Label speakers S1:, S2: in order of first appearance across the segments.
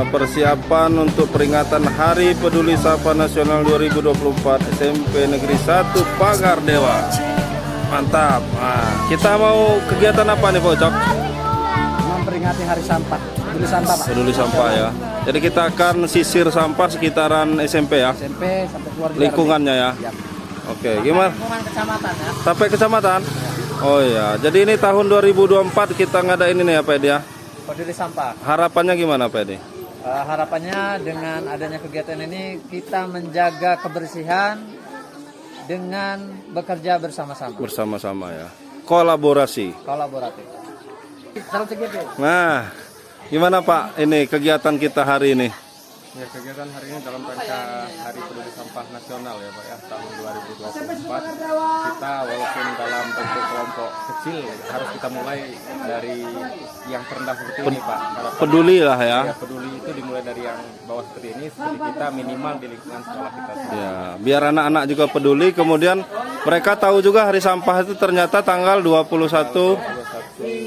S1: persiapan untuk peringatan Hari Peduli Sampah Nasional 2024 SMP Negeri 1 Pagar Dewa. Mantap. Nah, kita mau kegiatan apa nih Pak Ucok?
S2: Memperingati Hari Sampah, peduli sampah Pak.
S1: Peduli sampah ya. Jadi kita akan sisir sampah sekitaran SMP ya.
S2: SMP sampai keluar
S1: Lingkungannya ya.
S2: Ya.
S1: Oke, gimana?
S2: Lingkungan kecamatan ya.
S1: Sampai kecamatan? Oh iya. Jadi ini tahun 2024 kita ngadain ini ya Pak Edi ya.
S2: Peduli sampah.
S1: Harapannya gimana Pak Edi?
S2: Harapannya dengan adanya kegiatan ini kita menjaga kebersihan dengan bekerja bersama-sama.
S1: Bersama-sama ya. Kolaborasi.
S2: Kolaboratif. Salam segitu.
S1: Nah, gimana Pak ini kegiatan kita hari ini?
S3: Ya, kegiatan hari ini dalam rangka Hari Peduli Sampah Nasional ya Pak ya, tahun 2024. Kita walaupun dalam bentuk kelompok kecil harus kita mulai dari yang terendah seperti ini Pak.
S1: Peduli lah ya.
S3: Ya, peduli itu dimulai dari yang bawah seperti ini, seperti kita minimal di lingkungan sekolah kita.
S1: Ya, biar anak-anak juga peduli, kemudian mereka tahu juga hari sampah itu ternyata tanggal 21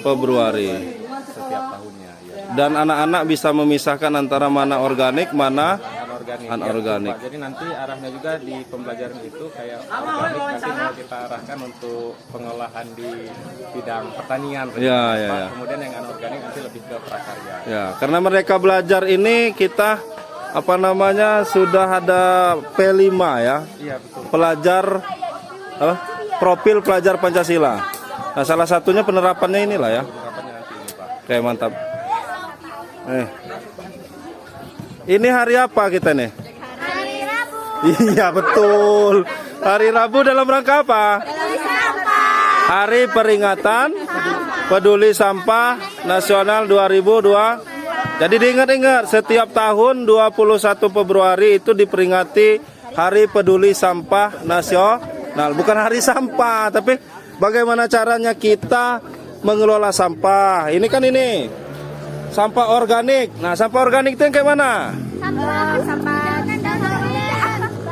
S1: Februari
S3: setiap tahunnya ya.
S1: dan anak-anak bisa memisahkan antara mana organik, mana anorganik.
S3: Ya, jadi nanti arahnya juga di pembelajaran itu kayak organik nanti mau kita arahkan untuk pengolahan di bidang pertanian.
S1: Ya, ya, ya.
S3: Kemudian yang anorganik nanti lebih ke prakarya.
S1: Ya, karena mereka belajar ini kita sudah ada P5 ya.
S3: Iya betul.
S1: Pelajar profil pelajar Pancasila. Nah, salah satunya penerapannya inilah ya.
S3: Penerapannya nanti ini Pak.
S1: Oke, mantap. Ini hari apa kita nih?
S4: Hari Rabu.
S1: Iya betul. Hari Rabu dalam rangka apa?
S4: Peduli sampah.
S1: Hari peringatan Peduli Sampah Nasional 2002. Jadi diingat-ingat setiap tahun 21 Februari itu diperingati Hari Peduli Sampah Nasional. Bukan hari sampah, tapi bagaimana caranya kita mengelola sampah. Ini kan ini sampah organik. Nah, sampah organik itu yang kayak mana?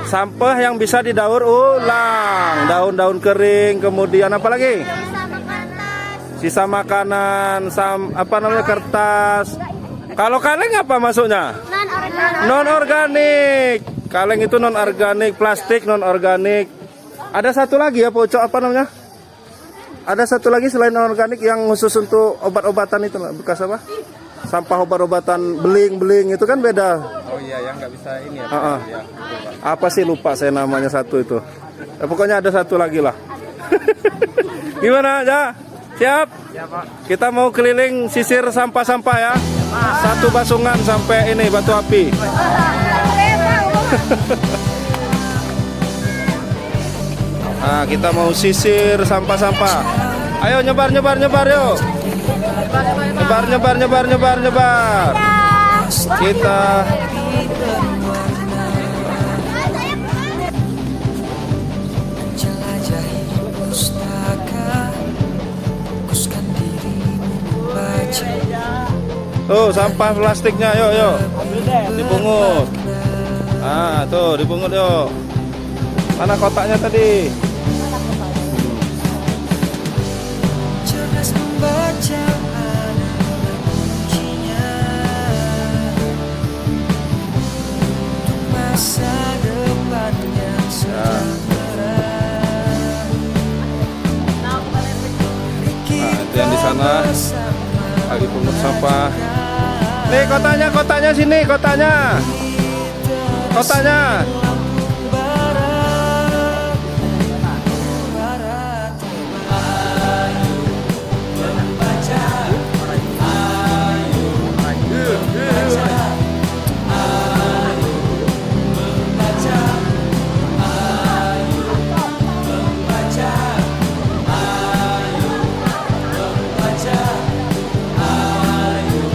S1: Sampah yang bisa didaur ulang, daun-daun kering, kemudian apa lagi? Sisa makanan, kertas. Kalau kaleng apa masuknya? Non organik. Kaleng itu non organik, plastik non organik. Ada satu lagi ya, Pak Ucok, apa namanya? Ada satu lagi selain non organik yang khusus untuk obat-obatan itu, bekas apa? Sampah obat-obatan beling-beling itu kan beda.
S3: Oh iya, yang nggak bisa ini ya.
S1: Ya,
S3: betul, Pak.
S1: apa sih lupa saya namanya satu itu. Ya, pokoknya ada satu lagi lah. Gimana aja? Siap?
S2: Siap Pak.
S1: Kita mau keliling sisir sampah-sampah ya. Satu basungan sampai ini batu api. Nah, kita mau sisir sampah-sampah. Ayo nyebar yuk. Nyebar. Kita sampah plastiknya yuk. Dipungut. Nah, tuh dipungut yuk. Mana kotaknya tadi? Nah, itu yang di sana lagi pungut sampah. Nih kotanya sini, kotanya.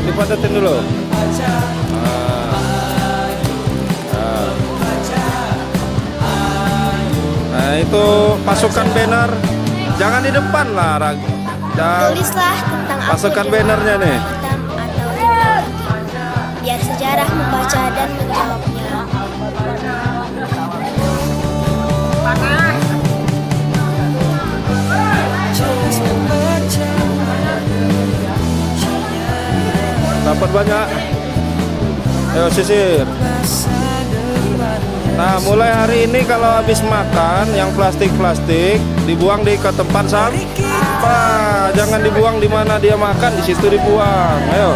S1: Dipadatin dulu. Nah, itu pasukan banner. Jangan di depan lah,
S4: Tulislah tentang
S1: pasukan bannernya nih.
S4: Biar sejarah membaca dan menjawabnya.
S1: Dapat banyak. Ayo sisir. Nah, mulai hari ini kalau habis makan yang plastik-plastik dibuang ke tempat sampah. Jangan dibuang di mana dia makan, di situ dibuang. Ayo.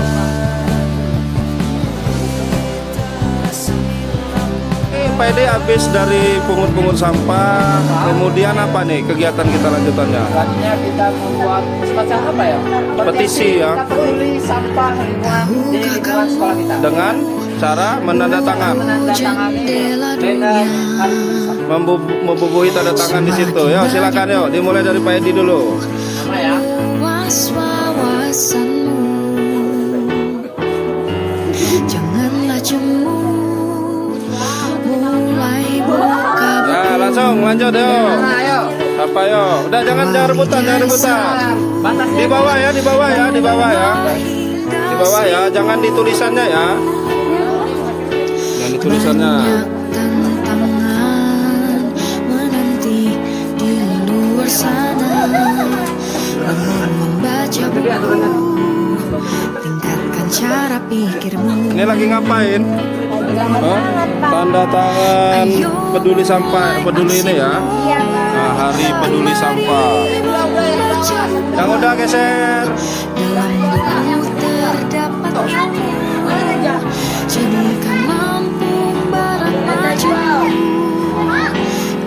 S1: Pak Ede habis dari pungut-pungut sampah, kemudian apa nih kegiatan kita lanjutannya?
S2: Selanjutnya kita membuat semacam apa ya?
S1: Petisi ya.
S2: Kita peduli sampah lingkungan di lingkungan sekolah kita.
S1: Dengan cara menandatangan,
S2: Banner harus tulis sampah.
S1: membubuhi tanda tangan di situ. Ya, silakan yuk, dimulai dari Pak Edi dulu.
S2: Nama ya.
S5: Janganlah cemburu, mulai buka.
S1: Nah, langsung lanjut yuk.
S2: Nah, ayo.
S1: Apa yuk? Udah jangan rebutan, jangan rebutan.
S2: Batasnya
S1: Di bawah ya, di bawah ya, di bawah ya. Di bawah ya, jangan di tulisannya ya. Jangan di tulisannya.
S5: Tantangan menanti di luar sana, namun membaca buku, tingkatkan cara pikirmu.
S1: Ini lagi ngapain? Oh, tanda tangan peduli sampah, peduli ini ya. Nah, hari peduli sampah. Yang udah geser.
S5: Dalam buku terdapat ilmu, jadikan mampu barang maju.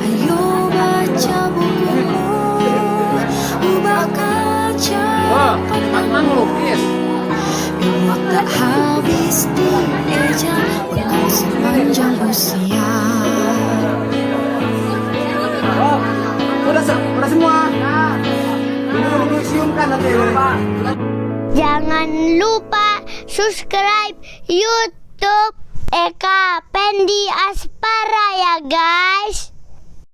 S5: Ayo baca bukumu, ubah kaca
S2: melukis.
S5: ilmu tak habis dieja, bekal sepanjang usia.
S2: Oh, udah semua. Ini siumkan nanti.
S4: Jangan lupa subscribe YouTube Eka Pendi Aspara ya guys.